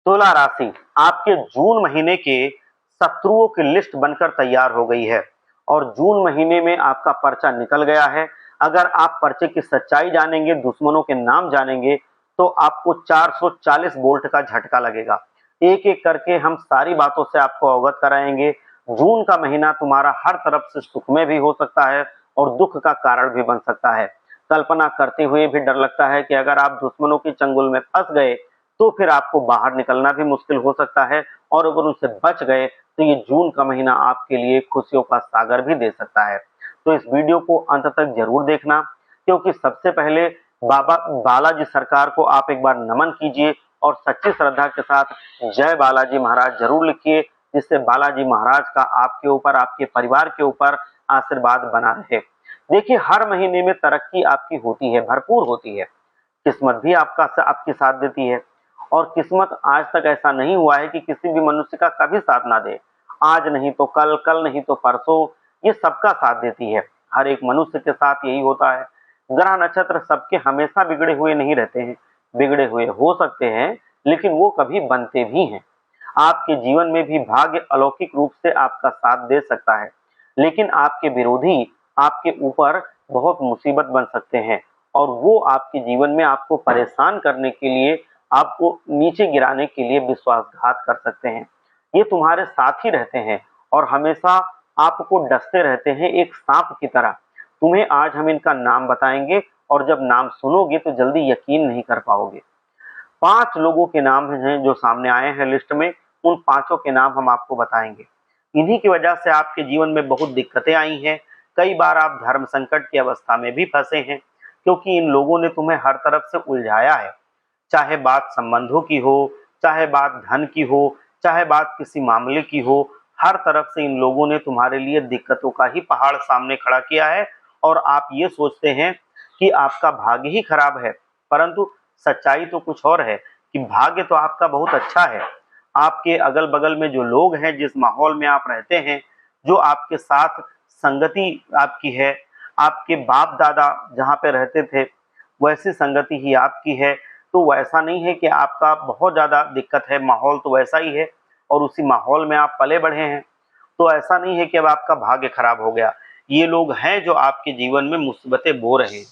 तुला राशि आपके जून महीने के शत्रुओं की लिस्ट बनकर तैयार हो गई है और जून महीने में आपका पर्चा निकल गया है। अगर आप पर्चे की सच्चाई जानेंगे, दुश्मनों के नाम जानेंगे, तो आपको 440 वोल्ट का झटका लगेगा। एक एक करके हम सारी बातों से आपको अवगत कराएंगे। जून का महीना तुम्हारा हर तरफ से सुख में भी हो सकता है और दुख का कारण भी बन सकता है। कल्पना करते हुए भी डर लगता है कि अगर आप दुश्मनों के चंगुल में फंस गए तो फिर आपको बाहर निकलना भी मुश्किल हो सकता है, और अगर उनसे बच गए तो ये जून का महीना आपके लिए खुशियों का सागर भी दे सकता है। तो इस वीडियो को अंत तक जरूर देखना, क्योंकि सबसे पहले बाबा बालाजी सरकार को आप एक बार नमन कीजिए और सच्ची श्रद्धा के साथ जय बालाजी महाराज जरूर लिखिए, जिससे बालाजी महाराज का आपके ऊपर, आपके परिवार के ऊपर आशीर्वाद बना रहे। देखिए, हर महीने में तरक्की आपकी होती है, भरपूर होती है। किस्मत भी आपकी साथ देती है, और किस्मत आज तक ऐसा नहीं हुआ है कि किसी भी मनुष्य का कभी साथ ना दे। आज नहीं तो कल, कल नहीं तो परसों, ये सबका साथ देती है। हर एक मनुष्य के साथ यही होता है। ग्रह नक्षत्र सबके हमेशा बिगड़े हुए नहीं रहते हैं, बिगड़े हुए हो सकते हैं, लेकिन वो कभी बनते भी हैं। आपके जीवन में भी भाग्य अलौकिक रूप से आपका साथ दे सकता है, लेकिन आपके विरोधी आपके ऊपर बहुत मुसीबत बन सकते हैं, और वो आपके जीवन में आपको परेशान करने के लिए, आपको नीचे गिराने के लिए विश्वासघात कर सकते हैं। ये तुम्हारे साथ ही रहते हैं और हमेशा आपको डसते रहते हैं, एक सांप की तरह। तुम्हें आज हम इनका नाम बताएंगे, और जब नाम सुनोगे तो जल्दी यकीन नहीं कर पाओगे। 5 लोगों के नाम हैं जो सामने आए हैं लिस्ट में, उन पांचों के नाम हम आपको बताएंगे। इन्हीं की वजह से आपके जीवन में बहुत दिक्कतें आई हैं। कई बार आप धर्म संकट की अवस्था में भी फंसे हैं, क्योंकि इन लोगों ने तुम्हें हर तरफ से उलझाया है। चाहे बात संबंधों की हो, चाहे बात धन की हो, चाहे बात किसी मामले की हो, हर तरफ से इन लोगों ने तुम्हारे लिए दिक्कतों का ही पहाड़ सामने खड़ा किया है। और आप ये सोचते हैं कि आपका भाग्य ही खराब है, परंतु सच्चाई तो कुछ और है कि भाग्य तो आपका बहुत अच्छा है। आपके अगल बगल में जो लोग हैं, जिस माहौल में आप रहते हैं, जो आपके साथ संगति आपकी है, आपके बाप दादा जहाँ पे रहते थे वैसी संगति ही आपकी है। तो वैसा नहीं है कि आपका बहुत ज़्यादा दिक्कत है, माहौल तो वैसा ही है और उसी माहौल में आप पले बढ़े हैं। तो ऐसा नहीं है कि अब आपका भाग्य खराब हो गया। ये लोग हैं जो आपके जीवन में मुसीबतें बो रहे हैं,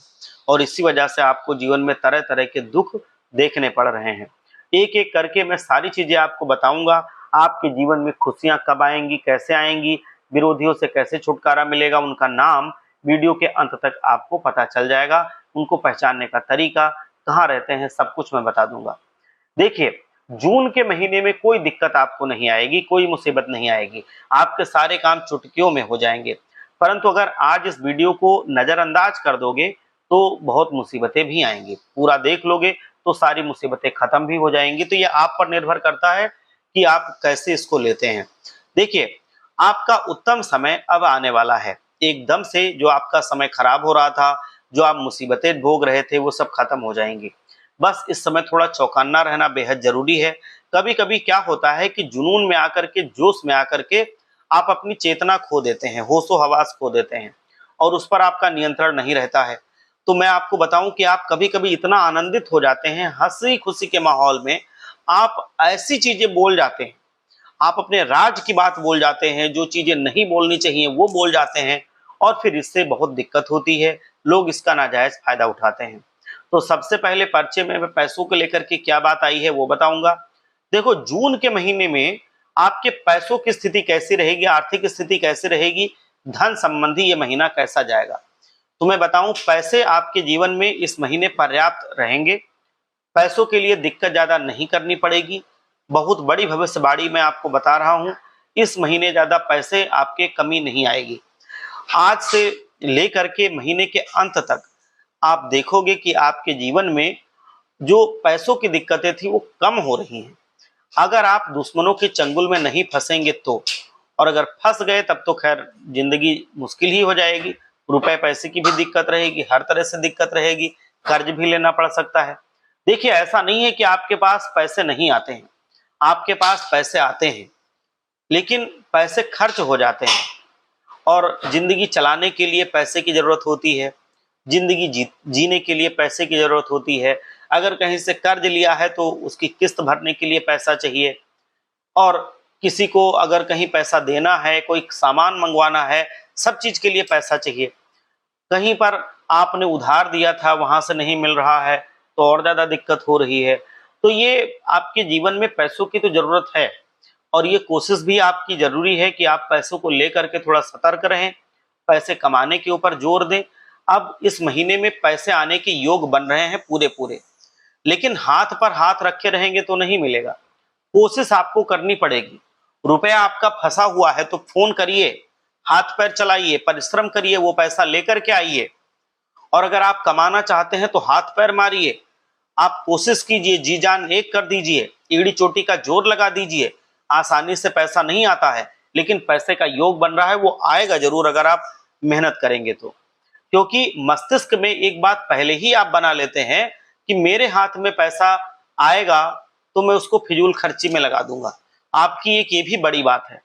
और इसी वजह से आपको जीवन में तरह तरह के दुख देखने पड़ रहे हैं। एक एक करके मैं सारी चीज़ें आपको बताऊंगा। आपके जीवन में खुशियां कब आएंगी, कैसे आएंगी, विरोधियों से कैसे छुटकारा मिलेगा, उनका नाम वीडियो के अंत तक आपको पता चल जाएगा। उनको पहचानने का तरीका, कहाँ रहते हैं, सब कुछ मैं बता दूंगा। देखिए, जून के महीने में कोई दिक्कत आपको नहीं आएगी, कोई मुसीबत नहीं आएगी। आपके सारे काम चुटकियों में हो जाएंगे। परंतु अगर आज इस वीडियो को नज़रअंदाज कर दोगे तो बहुत मुसीबतें भी आएंगी। पूरा देख लोगे तो सारी मुसीबतें खत्म भी हो जाएंगी। तो ये आप पर निर्भर करता है कि आप कैसे इसको लेते हैं। देखिए, आपका उत्तम समय अब आने वाला है। एकदम से जो आपका समय खराब हो रहा था, जो आप मुसीबतें भोग रहे थे, वो सब खत्म हो जाएंगी। बस इस समय थोड़ा चौकन्ना रहना बेहद जरूरी है। कभी कभी क्या होता है कि जुनून में आकर के, जोश में आकर के आप अपनी चेतना खो देते हैं, होशो हवास खो देते हैं, और उस पर आपका नियंत्रण नहीं रहता है। तो मैं आपको बताऊं कि आप कभी कभी इतना आनंदित हो जाते हैं, हंसी खुशी के माहौल में आप ऐसी चीजें बोल जाते हैं, आप अपने राज की बात बोल जाते हैं, जो चीजें नहीं बोलनी चाहिए वो बोल जाते हैं, और फिर इससे बहुत दिक्कत होती है। लोग इसका नाजायज फायदा उठाते हैं। तो सबसे पहले पर्चे में मैं पैसों को लेकर के क्या बात आई है वो बताऊंगा। देखो, जून के महीने में आपके पैसों की स्थिति कैसी रहेगी, आर्थिक स्थिति कैसी रहेगी, धन संबंधी ये महीना कैसा जाएगा। तो मैं बताऊं, पैसे आपके जीवन में इस महीने पर्याप्त रहेंगे। पैसों के लिए दिक्कत ज्यादा नहीं करनी पड़ेगी। बहुत बड़ी भविष्यवाणी मैं आपको बता रहा हूं, इस महीने ज्यादा पैसे आपके कमी नहीं आएगी। आज से लेकर के महीने के अंत तक आप देखोगे कि आपके जीवन में जो पैसों की दिक्कतें थी वो कम हो रही हैं। अगर आप दुश्मनों के चंगुल में नहीं फंसेंगे तो, और अगर फंस गए तब तो खैर जिंदगी मुश्किल ही हो जाएगी। रुपए पैसे की भी दिक्कत रहेगी, हर तरह से दिक्कत रहेगी, कर्ज भी लेना पड़ सकता है। देखिए, ऐसा नहीं है कि आपके पास पैसे नहीं आते हैं, आपके पास पैसे आते हैं, लेकिन पैसे खर्च हो जाते हैं। और जिंदगी चलाने के लिए पैसे की जरूरत होती है, जिंदगी जीने के लिए पैसे की जरूरत होती है। अगर कहीं से कर्ज लिया है तो उसकी किस्त भरने के लिए पैसा चाहिए, और किसी को अगर कहीं पैसा देना है, कोई सामान मंगवाना है, सब चीज के लिए पैसा चाहिए। कहीं पर आपने उधार दिया था, वहां से नहीं मिल रहा है तो और ज्यादा दिक्कत हो रही है। तो ये आपके जीवन में पैसों की तो जरूरत है, और ये कोशिश भी आपकी जरूरी है कि आप पैसों को लेकर के थोड़ा सतर्क रहें, पैसे कमाने के ऊपर जोर दें। अब इस महीने में पैसे आने के योग बन रहे हैं पूरे पूरे, लेकिन हाथ पर हाथ रखे रहेंगे तो नहीं मिलेगा। कोशिश आपको करनी पड़ेगी। रुपया आपका फंसा हुआ है तो फोन करिए, हाथ पैर चलाइए, परिश्रम करिए, वो पैसा लेकर के आइए। और अगर आप कमाना चाहते हैं तो हाथ पैर मारिए, आप कोशिश कीजिए, जी जान एक कर दीजिए, एड़ी चोटी का जोर लगा दीजिए। आसानी से पैसा नहीं आता है, लेकिन पैसे का योग बन रहा है, वो आएगा जरूर अगर आप मेहनत करेंगे तो। क्योंकि मस्तिष्क में एक बात पहले ही आप बना लेते हैं कि मेरे हाथ में पैसा आएगा तो मैं उसको फिजूल खर्ची में लगा दूंगा। आपकी एक ये भी बड़ी बात है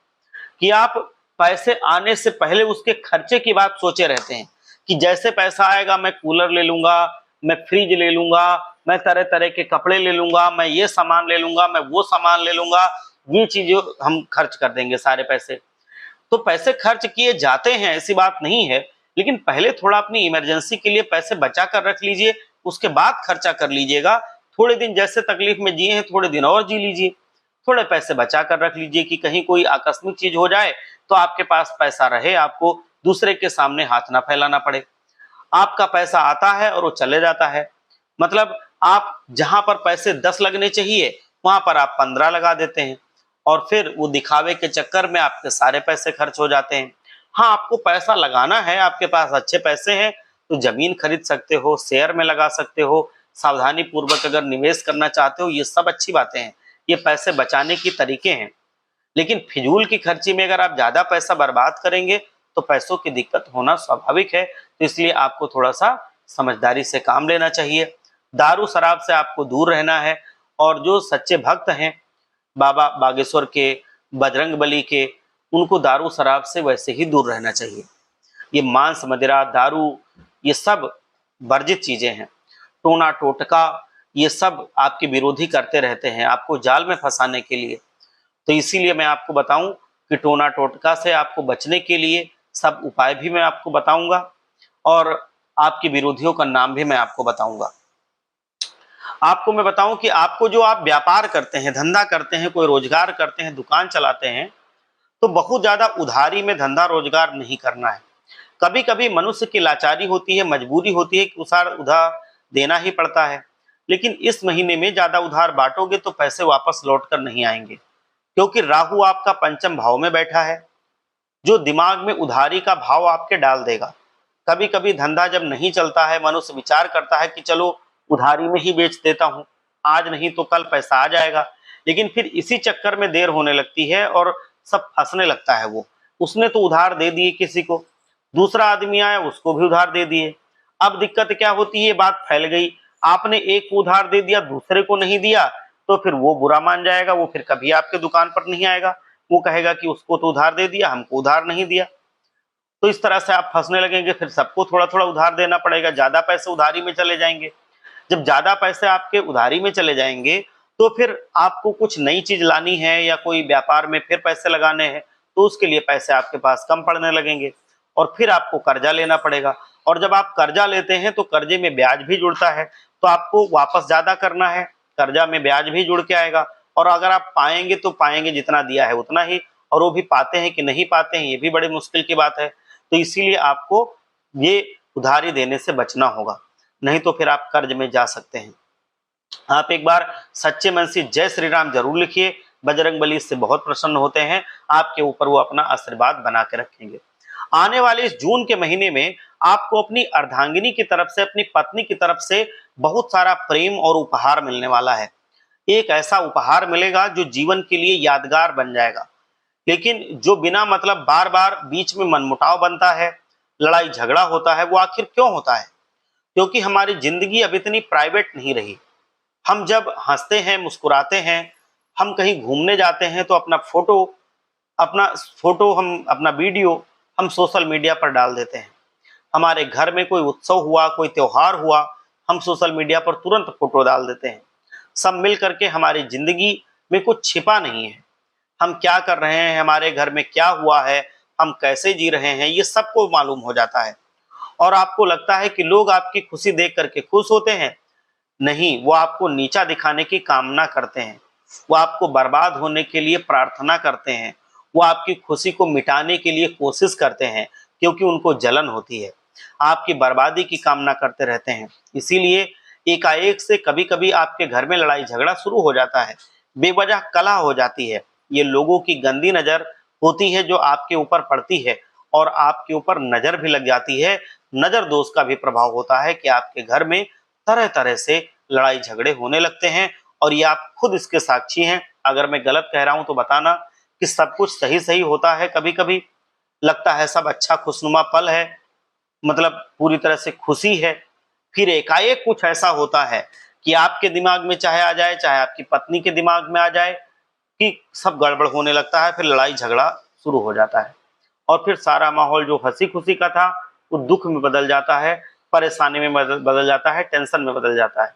कि आप पैसे आने से पहले उसके खर्चे की बात सोचे रहते हैं कि जैसे पैसा आएगा मैं कूलर ले लूंगा, मैं फ्रिज ले लूंगा, मैं तरह तरह के कपड़े ले लूंगा, मैं ये सामान ले लूंगा, मैं वो सामान ले लूंगा, ये चीजें हम खर्च कर देंगे सारे पैसे। तो पैसे खर्च किए जाते हैं, ऐसी बात नहीं है, लेकिन पहले थोड़ा अपनी इमरजेंसी के लिए पैसे बचा कर रख लीजिए, उसके बाद खर्चा कर लीजिएगा। थोड़े दिन जैसे तकलीफ में जिए हैं, थोड़े दिन और जी लीजिए, थोड़े पैसे बचा कर रख लीजिए कि कहीं कोई आकस्मिक चीज हो जाए तो आपके पास पैसा रहे, आपको दूसरे के सामने हाथ ना फैलाना पड़े। आपका पैसा आता है और वो चले जाता है, मतलब आप जहां पर पैसे 10 लगने चाहिए वहां पर आप 15 लगा देते हैं, और फिर वो दिखावे के चक्कर में आपके सारे पैसे खर्च हो जाते हैं। हाँ, आपको पैसा लगाना है, आपके पास अच्छे पैसे हैं तो जमीन खरीद सकते हो, शेयर में लगा सकते हो, सावधानी पूर्वक अगर निवेश करना चाहते हो, ये सब अच्छी बातें हैं, ये पैसे बचाने की तरीके हैं। लेकिन फिजूल की खर्ची में अगर आप ज्यादा पैसा बर्बाद करेंगे तो पैसों की दिक्कत होना स्वाभाविक है। तो इसलिए आपको थोड़ा सा समझदारी से काम लेना चाहिए। दारू शराब से आपको दूर रहना है, और जो सच्चे भक्त हैं बाबा बागेश्वर के, बजरंग बली के, उनको दारू शराब से वैसे ही दूर रहना चाहिए। ये मांस मदिरा दारू ये सब वर्जित चीजें हैं। टोना टोटका ये सब आपके विरोधी करते रहते हैं आपको जाल में फंसाने के लिए। तो इसीलिए मैं आपको बताऊं कि टोना टोटका से आपको बचने के लिए सब उपाय भी मैं आपको बताऊंगा, और आपके विरोधियों का नाम भी मैं आपको बताऊंगा। आपको मैं बताऊं कि आपको जो आप व्यापार करते हैं, धंधा करते हैं, कोई रोजगार करते हैं, दुकान चलाते हैं, तो बहुत ज्यादा उधारी में धंधा रोजगार नहीं करना है। कभी कभी मनुष्य की लाचारी होती है, मजबूरी होती है कि उधार देना ही पड़ता है, लेकिन इस महीने में ज्यादा उधार बांटोगे तो पैसे वापस लौट कर नहीं आएंगे, क्योंकि राहु आपका पंचम भाव में बैठा है, जो दिमाग में उधारी का भाव आपके डाल देगा। कभी कभी धंधा जब नहीं चलता है, मनुष्य विचार करता है कि चलो उधारी में ही बेच देता हूं, आज नहीं तो कल पैसा आ जाएगा, लेकिन फिर इसी चक्कर में देर होने लगती है और सब फंसने लगता है। वो उसने तो उधार दे दिए किसी को, दूसरा आदमी आया उसको भी उधार दे दिए। अब दिक्कत क्या होती है, बात फैल गई, आपने एक को उधार दे दिया, दूसरे को नहीं दिया, तो फिर वो बुरा मान जाएगा, वो फिर कभी आपके दुकान पर नहीं आएगा, वो कहेगा कि उसको तो उधार दे दिया, हमको उधार नहीं दिया। तो इस तरह से आप फंसने लगेंगे, फिर सबको थोड़ा थोड़ा उधार देना पड़ेगा, ज्यादा पैसे उधारी में चले जाएंगे। जब ज्यादा पैसे आपके उधारी में चले जाएंगे तो फिर आपको कुछ नई चीज लानी है या कोई व्यापार में फिर पैसे लगाने हैं, तो उसके लिए पैसे आपके पास कम पड़ने लगेंगे, और फिर आपको कर्जा लेना पड़ेगा। और जब आप कर्जा लेते हैं तो कर्जे में ब्याज भी जुड़ता है, तो आपको वापस ज्यादा करना है, कर्जा में ब्याज भी जुड़ के आएगा। और अगर आप पाएंगे तो पाएंगे जितना दिया है उतना ही, और वो भी पाते हैं कि नहीं पाते हैं ये भी बड़ी मुश्किल की बात है। तो इसीलिए आपको ये उधारी देने से बचना होगा, नहीं तो फिर आप कर्ज में जा सकते हैं। आप एक बार सच्चे मन से जय श्री राम जरूर लिखिए, बजरंगबली इससे बहुत प्रसन्न होते हैं, आपके ऊपर वो अपना आशीर्वाद बना के रखेंगे। आने वाले इस जून के महीने में आपको अपनी अर्धांगिनी की तरफ से, अपनी पत्नी की तरफ से बहुत सारा प्रेम और उपहार मिलने वाला है। एक ऐसा उपहार मिलेगा जो जीवन के लिए यादगार बन जाएगा। लेकिन जो बिना मतलब बार बार बीच में मनमुटाव बनता है, लड़ाई झगड़ा होता है, वो आखिर क्यों होता है? क्योंकि हमारी जिंदगी अब इतनी प्राइवेट नहीं रही। हम जब हंसते हैं, मुस्कुराते हैं, हम कहीं घूमने जाते हैं तो अपना वीडियो हम सोशल मीडिया पर डाल देते हैं। हमारे घर में कोई उत्सव हुआ, कोई त्योहार हुआ, हम सोशल मीडिया पर तुरंत फोटो डाल देते हैं। सब मिल करके हमारी जिंदगी में कुछ छिपा नहीं है। हम क्या कर रहे हैं, हमारे घर में क्या हुआ है, हम कैसे जी रहे हैं, ये सबको मालूम हो जाता है। और आपको लगता है कि लोग आपकी खुशी देख करके खुश होते हैं? नहीं, वो आपको नीचा दिखाने की कामना करते हैं। वो आपको बर्बाद होने के लिए प्रार्थना करते हैं। वो आपकी खुशी को मिटाने के लिए कोशिश करते हैं, क्योंकि उनको जलन होती है। आपकी बर्बादी की कामना करते रहते हैं। इसीलिए एकाएक से कभी-कभी आपके घर में लड़ाई झगड़ा शुरू हो जाता है। बेवजह कलह हो जाती है। ये लोगों की गंदी नज़र होती है जो आपके ऊपर पड़ती है, और आपके ऊपर नज़र भी लग जाती है। नज़र दोष का भी प्रभाव होता है कि आपके घर में तरह-तरह से लड़ाई झगड़े होने लगते हैं, और ये आप खुद इसके साक्षी हैं। अगर मैं गलत कह रहा हूं तो बताना कि सब कुछ सही-सही होता है। कभी-कभी लगता है सब अच्छा खुशनुमा पल है, मतलब पूरी तरह से खुशी है। फिर एकाएक कुछ ऐसा होता है कि आपके दिमाग में चाहे आ जाए, चाहे आपकी पत्नी के दिमाग में आ जाए, कि सब गड़बड़ होने लगता है। फिर लड़ाई झगड़ा शुरू हो जाता है, और फिर सारा माहौल जो हंसी खुशी का था वो दुख में बदल जाता है, परेशानी में बदल जाता है, टेंशन में बदल जाता है।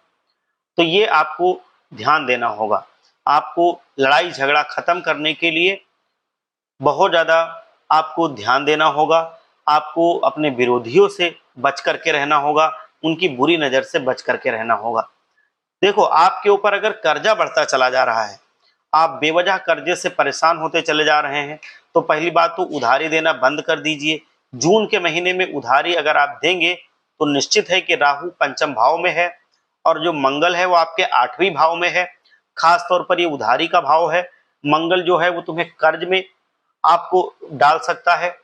तो ये आपको ध्यान देना होगा। आपको लड़ाई झगड़ा खत्म करने के लिए बहुत ज़्यादा आपको ध्यान देना होगा। आपको अपने विरोधियों से बच करके रहना होगा, उनकी बुरी नज़र से बच करके रहना होगा। देखो, आपके ऊपर अगर कर्जा बढ़ता चला जा रहा है, आप बेवजह कर्जे से परेशान होते चले जा रहे हैं, तो पहली बात तो उधारी देना बंद कर दीजिए। जून के महीने में उधारी अगर आप देंगे तो निश्चित है कि राहु पंचम भाव में है, और जो मंगल है वो आपके 8वें भाव में है। खास तौर पर ये उधारी का भाव है। मंगल जो है वो तुम्हें कर्ज में आपको डाल सकता है,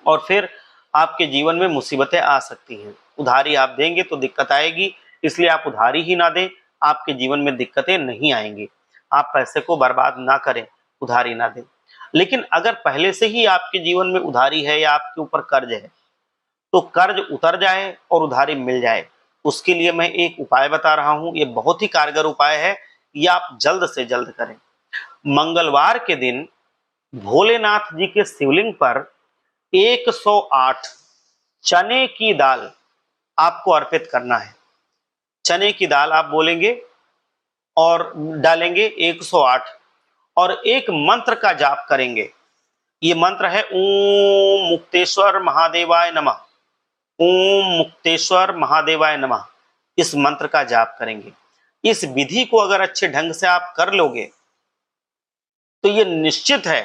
और फिर आपके जीवन में मुसीबतें आ सकती हैं। उधारी आप देंगे तो दिक्कत आएगी, इसलिए आप उधारी ही ना दें, आपके जीवन में दिक्कतें नहीं आएंगी। आप पैसे को बर्बाद ना करें, उधारी ना दें। लेकिन अगर पहले से ही आपके जीवन में उधारी है या आपके ऊपर कर्ज है, तो कर्ज उतर जाए और उधारी मिल जाए, उसके लिए मैं एक उपाय बता रहा हूं। ये बहुत ही कारगर उपाय है, ये आप जल्द से जल्द करें। मंगलवार के दिन भोलेनाथ जी के शिवलिंग पर 108 चने की दाल आपको अर्पित करना है। चने की दाल आप बोलेंगे और डालेंगे 108, और एक मंत्र का जाप करेंगे। ये मंत्र है ओम मुक्तेश्वर महादेवाय नमः। ओम मुक्तेश्वर महादेवाय नमः। इस मंत्र का जाप करेंगे। इस विधि को अगर अच्छे ढंग से आप कर लोगे तो ये निश्चित है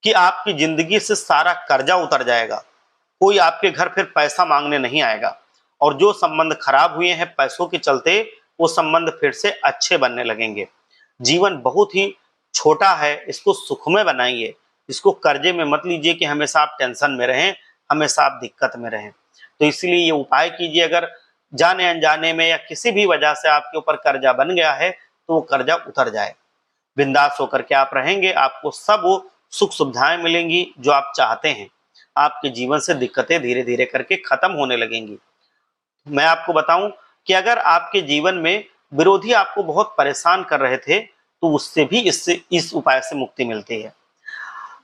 कि आपकी जिंदगी से सारा कर्जा उतर जाएगा। कोई आपके घर फिर पैसा मांगने नहीं आएगा, और जो संबंध खराब हुए हैं पैसों के चलते, वो संबंध फिर से अच्छे बनने लगेंगे। जीवन बहुत ही छोटा है, इसको सुखमय बनाइए। इसको कर्जे में मत लीजिए कि हमेशा आप टेंशन में रहें, हमेशा आप दिक्कत में रहें। तो इसलिए ये उपाय कीजिए। अगर जाने अनजाने में या किसी भी वजह से आपके ऊपर कर्जा बन गया है तो वो कर्जा उतर जाए। बिंदास होकर के आप रहेंगे, आपको सब वो सुख सुविधाएं मिलेंगी जो आप चाहते हैं। आपके जीवन से दिक्कतें धीरे धीरे करके खत्म होने लगेंगी। मैं आपको बताऊं कि अगर आपके जीवन में विरोधी आपको बहुत परेशान कर रहे थे, तो उससे भी इस उपाय से मुक्ति मिलती है।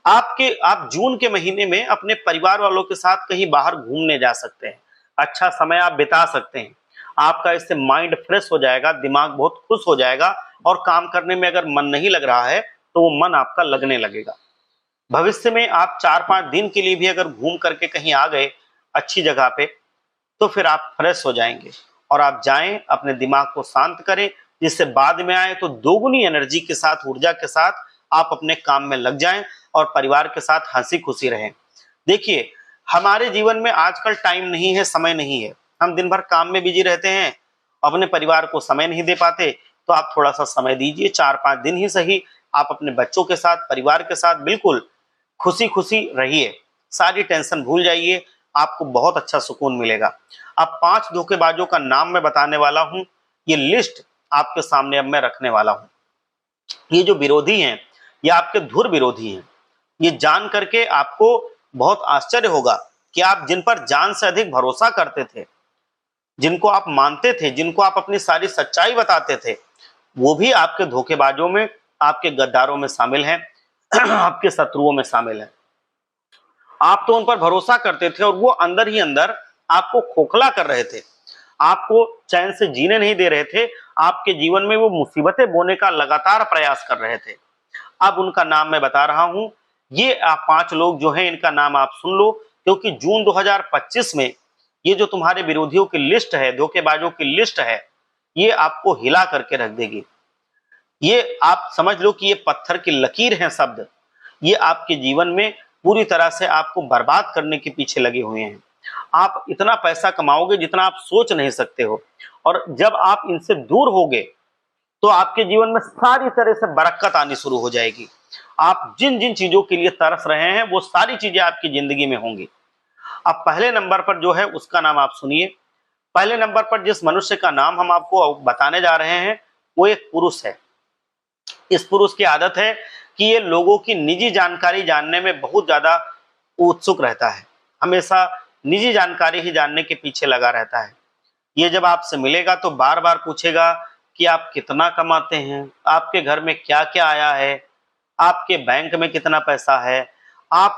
आप जून के महीने में अपने परिवार वालों के साथ कहीं बाहर घूमने जा सकते हैं। अच्छा समय आप बिता सकते हैं। आपका इससे माइंड फ्रेश हो जाएगा, दिमाग बहुत खुश हो जाएगा, और काम करने में अगर मन नहीं लग रहा है तो वो मन आपका लगने लगेगा। भविष्य में आप 4-5 दिन के लिए भी अगर घूम करके कहीं आ गए अच्छी जगह पे, तो फिर आप फ्रेश हो जाएंगे, और आप जाएं अपने दिमाग को शांत करें, जिससे बाद में आए तो दोगुनी एनर्जी के साथ, ऊर्जा के साथ आप अपने काम में लग जाएं और परिवार के साथ हंसी खुशी रहें। देखिए, हमारे जीवन में आजकल टाइम नहीं है, समय नहीं है। हम दिन भर काम में बिजी रहते हैं, अपने परिवार को समय नहीं दे पाते। तो आप थोड़ा सा समय दीजिए, 4-5 दिन ही सही। आप अपने बच्चों के साथ, परिवार के साथ बिल्कुल खुशी खुशी रहिए, सारी टेंशन भूल जाइए, आपको बहुत अच्छा सुकून मिलेगा। अब 5 धोखेबाजों का नाम मैं बताने वाला हूं, ये लिस्ट आपके सामने अब मैं रखने वाला हूं। ये जो विरोधी हैं, ये आपके धुर विरोधी हैं। ये जान करके आपको बहुत आश्चर्य होगा कि आप जिन पर जान से अधिक भरोसा करते थे, जिनको आप मानते थे, जिनको आप अपनी सारी सच्चाई बताते थे, वो भी आपके धोखेबाजों में, आपके गद्दारों में शामिल हैं, आपके शत्रुओं में शामिल हैं। आप तो उन पर भरोसा करते थे और वो अंदर ही अंदर आपको खोखला कर रहे थे। आपको चैन से जीने नहीं दे रहे थे, आपके जीवन में वो मुसीबतें बोने का लगातार प्रयास कर रहे थे। अब उनका नाम मैं बता रहा हूं। ये आप 5 लोग जो हैं इनका नाम आप सुन लो, क्योंकि जून 2025 में ये जो तुम्हारे विरोधियों की लिस्ट है, धोखेबाजों की लिस्ट है, ये आपको हिला करके रख देगी। ये आप समझ लो कि ये पत्थर की लकीर हैं शब्द। ये आपके जीवन में पूरी तरह से आपको बर्बाद करने के पीछे लगे हुए हैं। आप इतना पैसा कमाओगे जितना आप सोच नहीं सकते हो, और जब आप इनसे दूर होगे तो आपके जीवन में सारी तरह से बरकत आनी शुरू हो जाएगी। आप जिन जिन चीजों के लिए तरस रहे हैं वो सारी चीजें आपकी जिंदगी में होंगी। अब पहले नंबर पर जो है उसका नाम आप सुनिए। पहले नंबर पर जिस मनुष्य का नाम हम आपको बताने जा रहे हैं वो एक पुरुष है। इस पुरुष की आदत है कि ये लोगों की निजी जानकारी जानने में बहुत ज्यादा उत्सुक रहता है, हमेशा निजी जानकारी ही जानने के पीछे लगा रहता है। ये जब आपसे मिलेगा तो बार बार पूछेगा कि आप कितना कमाते हैं, आपके घर में क्या क्या आया है, आपके बैंक में कितना पैसा है, आप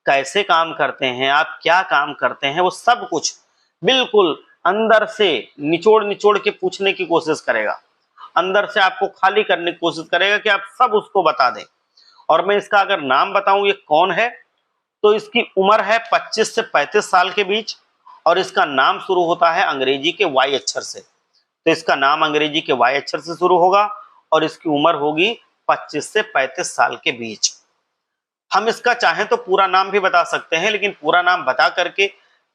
कैसे काम करते हैं, आप क्या काम करते हैं, वो सब कुछ बिल्कुल अंदर से निचोड़ निचोड़ के पूछने की कोशिश करेगा। अंदर से आपको खाली करने की कोशिश करेगा कि आप सब उसको बता दें। और मैं इसका अगर नाम बताऊं ये कौन है, तो इसकी उम्र है 25 से 35 साल के बीच, और इसका नाम शुरू होता है अंग्रेजी के वाई अक्षर से। तो इसका नाम अंग्रेजी के वाई अक्षर से शुरू होगा और इसकी उम्र होगी 25 से 35 साल के बीच। हम इसका चाहें तो पूरा नाम भी बता सकते हैं, लेकिन पूरा नाम बता करके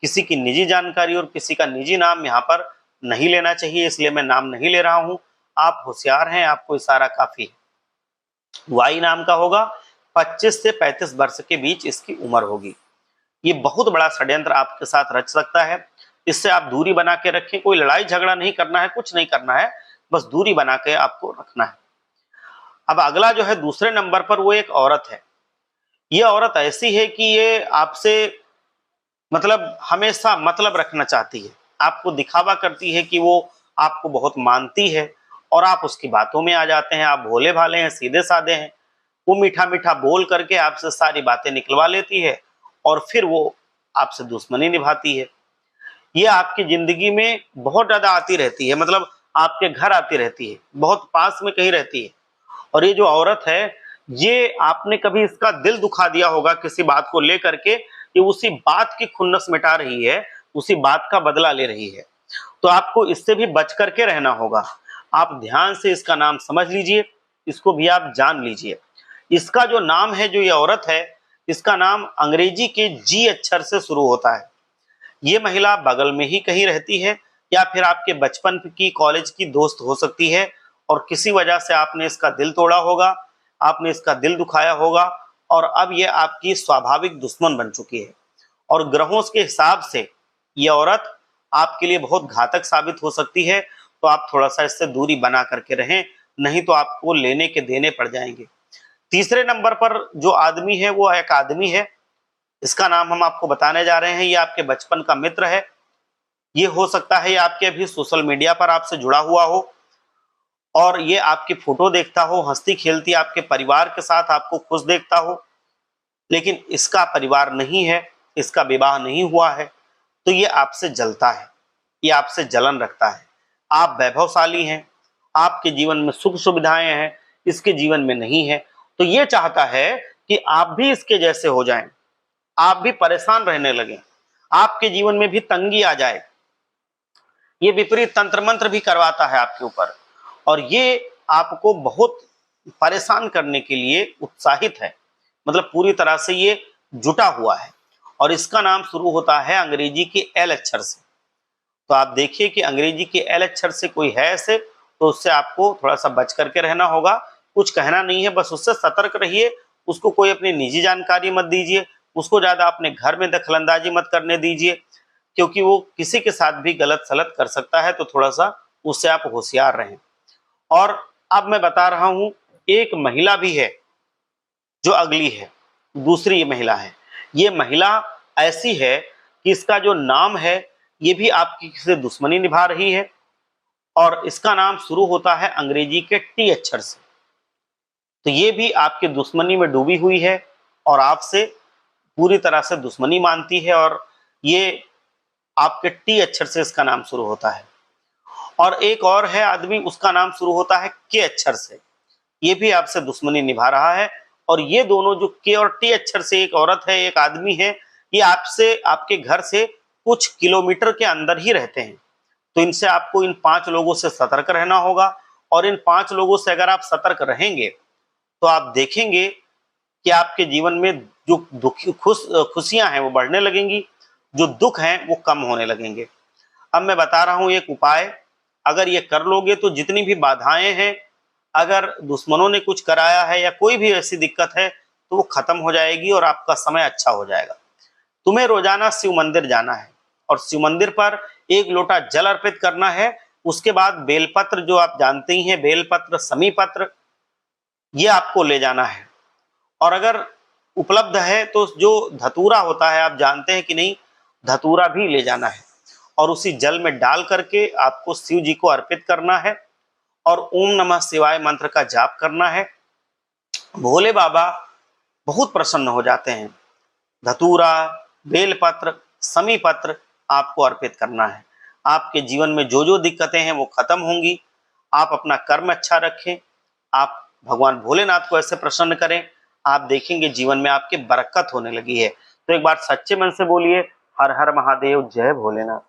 किसी की निजी जानकारी और किसी का निजी नाम यहाँ पर नहीं लेना चाहिए, इसलिए मैं नाम नहीं ले रहा हूं। आप होशियार हैं, आपको इशारा काफी है। वाई नाम का होगा, 25 से 35 वर्ष के बीच इसकी उम्र होगी। ये बहुत बड़ा षड्यंत्र आपके साथ रच सकता है, इससे आप दूरी बना के रखें। कोई लड़ाई झगड़ा नहीं करना है, कुछ नहीं करना है, बस दूरी बना के आपको रखना है। अब अगला जो है दूसरे नंबर पर वो एक औरत है। ये औरत ऐसी है कि ये आपसे मतलब हमेशा मतलब रखना चाहती है, आपको दिखावा करती है कि वो आपको बहुत मानती है, और आप उसकी बातों में आ जाते हैं। आप भोले भाले हैं, सीधे साधे हैं। वो मीठा मीठा बोल करके आपसे सारी बातें निकलवा लेती है और फिर वो आपसे दुश्मनी निभाती है। ये आपकी जिंदगी में बहुत ज्यादा आती रहती है, मतलब आपके घर आती रहती है, बहुत पास में कहीं रहती है। और ये जो औरत है, ये आपने कभी इसका दिल दुखा दिया होगा किसी बात को लेकर के, ये उसी बात की खुन्नस मिटा रही है, उसी बात का बदला ले रही है। तो आपको इससे भी बच करके रहना होगा। आप ध्यान से इसका नाम समझ लीजिए, इसको भी आप जान लीजिए। इसका जो नाम है, जो ये औरत है, इसका नाम अंग्रेजी के जी अक्षर से शुरू होता है। ये महिला बगल में ही कहीं रहती है, या फिर आपके बचपन की, कॉलेज की दोस्त हो सकती है, और किसी वजह से आपने इसका दिल तोड़ा होगा, आपने इसका दिल दुखाया होगा, और अब ये आपकी स्वाभाविक दुश्मन बन चुकी है। और ग्रहों के हिसाब से ये औरत आपके लिए बहुत घातक साबित हो सकती है। तो आप थोड़ा सा इससे दूरी बना करके रहें, नहीं तो आपको लेने के देने पड़ जाएंगे। तीसरे नंबर पर जो आदमी है वो एक आदमी है, इसका नाम हम आपको बताने जा रहे हैं। ये आपके बचपन का मित्र है। ये हो सकता है ये आपके अभी सोशल मीडिया पर आपसे जुड़ा हुआ हो, और ये आपकी फोटो देखता हो, हंसती खेलती आपके परिवार के साथ आपको खुश देखता हो, लेकिन इसका परिवार नहीं है, इसका विवाह नहीं हुआ है, तो ये आपसे जलता है, ये आपसे जलन रखता है। आप वैभवशाली हैं, आपके जीवन में सुख सुविधाएं हैं, इसके जीवन में नहीं है। तो ये चाहता है कि आप भी इसके जैसे हो जाएं, आप भी परेशान रहने लगें, आपके जीवन में भी तंगी आ जाए। ये विपरीत तंत्र मंत्र भी करवाता है आपके ऊपर, और ये आपको बहुत परेशान करने के लिए उत्साहित है, मतलब पूरी तरह से ये जुटा हुआ है। और इसका नाम शुरू होता है अंग्रेजी के एल अक्षर से। तो आप देखिए कि अंग्रेजी के एल अक्षर से कोई है ऐसे, तो उससे आपको थोड़ा सा बच करके रहना होगा। कुछ कहना नहीं है, बस उससे सतर्क रहिए। उसको कोई अपनी निजी जानकारी मत दीजिए, उसको ज्यादा अपने घर में दखलंदाजी मत करने दीजिए, क्योंकि वो किसी के साथ भी गलत सलत कर सकता है। तो थोड़ा सा उससे आप होशियार रहें। और अब मैं बता रहा हूं, एक महिला भी है जो अगली है, दूसरी महिला है। ये महिला ऐसी है कि इसका जो नाम है, ये भी आपकी से दुश्मनी निभा रही है, और इसका नाम शुरू होता है अंग्रेजी के टी अक्षर से। तो ये भी आपकी दुश्मनी में डूबी हुई है और आपसे पूरी तरह से दुश्मनी मानती है, और ये आपके टी अक्षर से इसका नाम शुरू होता है। और एक और है आदमी, उसका नाम शुरू होता है के अक्षर से, ये भी आपसे दुश्मनी निभा रहा है। और ये दोनों जो के और टी अक्षर से, एक औरत है एक आदमी है, ये आपसे, आपके घर से कुछ किलोमीटर के अंदर ही रहते हैं। तो इनसे आपको, इन 5 लोगों से सतर्क रहना होगा। और इन 5 लोगों से अगर आप सतर्क रहेंगे तो आप देखेंगे कि आपके जीवन में जो खुशियां हैं वो बढ़ने लगेंगी, जो दुख हैं वो कम होने लगेंगे। अब मैं बता रहा हूं एक उपाय, अगर ये कर लोगे तो जितनी भी बाधाएं हैं, अगर दुश्मनों ने कुछ कराया है या कोई भी ऐसी दिक्कत है तो वो खत्म हो जाएगी और आपका समय अच्छा हो जाएगा। तुम्हें रोजाना शिव मंदिर जाना है और शिव मंदिर पर 1 लोटा जल अर्पित करना है। उसके बाद बेलपत्र, जो आप जानते ही हैं, बेलपत्र, समी पत्र, ये आपको ले जाना है। और अगर उपलब्ध है तो जो धतूरा होता है, आप जानते हैं कि नहीं, धतूरा भी ले जाना है और उसी जल में डाल करके आपको शिव जी को अर्पित करना है और ओम नमः शिवाय मंत्र का जाप करना है। भोले बाबा बहुत प्रसन्न हो जाते हैं। धतूरा, बेलपत्र, समी पत्र आपको अर्पित करना है। आपके जीवन में जो जो दिक्कतें हैं वो खत्म होंगी। आप अपना कर्म अच्छा रखें, आप भगवान भोलेनाथ को ऐसे प्रसन्न करें, आप देखेंगे जीवन में आपके बरकत होने लगी है। तो एक बार सच्चे मन से बोलिए, हर हर महादेव, जय भोलेनाथ।